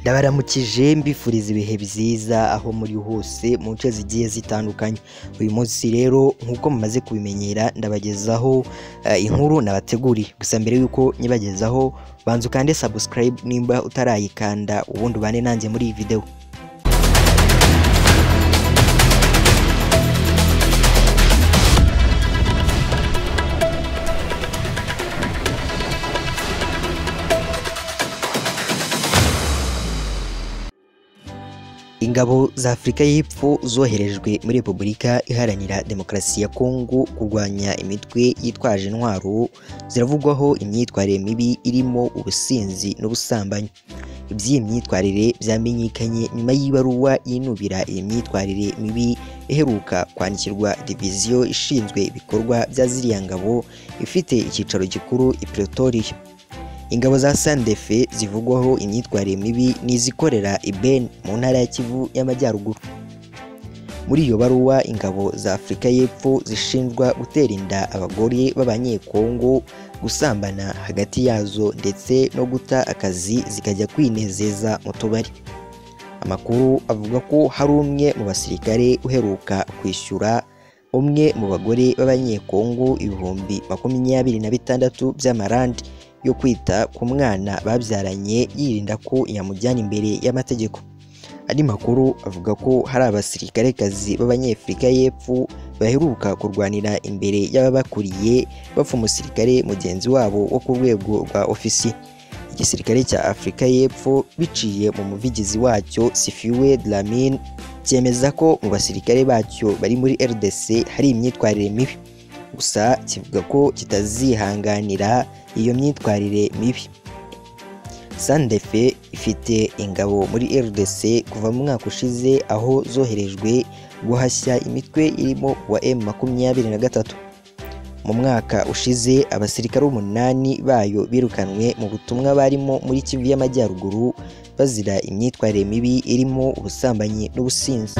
Ndabaramukije mbifuriza ibihe byiza aho muri hose mu nce zigiye zitandukanye. Uyu munsi rero nk'uko mumaze kubimenyera ndabagezaho inkuru nabateguriye. Gusa mbere yuko nyibagezaho banza ukande subscribe nimba utarayikanda, ubundi ubane nanjye muri iyi video. Ingabo za Afurika y'Epfo zoherejwe muri Repubulika Iharanira Demokarasi ya Kongo kurwanya imitwe yitwaje intwaro ziravugwaho imyitwarire mibi irimo ubusinzi n'ubusambanyi. Iby'iyi myitwarire byamenyekanye nyuma y'ibaruwa yinubira iyi myitwarire mibi iheruka kwandikirwa diviziyo ishinzwe ibikorwa bya ziriya ngabo ifite icyicaro gikuru i Pretoria. Ingabo za SANDF zivugwaho imyitwarire mibi n'izikorera i Beni mu ntara ya Kivu y'Amajyaruguru. Muri iyo baruwa ingabo za Afurika y'Epfo zishinjwa gutera inda abagore b'Abanyekongo, gusambana hagati yazo ndetse no guta akazi zikajya kwinezeza mu tubari. Amakuru avuga ko hari umwe mu basirikare uheruka kwishyura umwe mu bagore b'Abanyekongo 26,000 by'amarandi yo kwita ku mwana babyaranye yirinda ko yamujyana imbere y'amategeko. Andi makuru avuga ko hari abasirikarekakazi b'Abanyafurika y'Epfo baheruka kurwanira imbere y'ababakuriye bapfa umusirikare mugenzi wabo wo ku rwego rwa ofisiye. Igisirikare cya Afurika y'Epfo biciye mu muvugizi wacyo Sifiwe Dlamini cyemeza ko mu basirikare bacyo bari muri RDC hari imyitwarire mibi, gusa kivuga ko kitazihanganira iyo myitwarire mibi. SANDF ifite ingabo muri RDC kuva mu mwaka ushize aho zoherejwe guhashya imitwe irimo wa M23. Mu mwaka ushize abasirikare 8 bayo birukanwe mu butumwa barimo muri Kivu y'Amajyaruguru bazira imyitwarire mibi irimo ubusambanyi n'ubusinzi.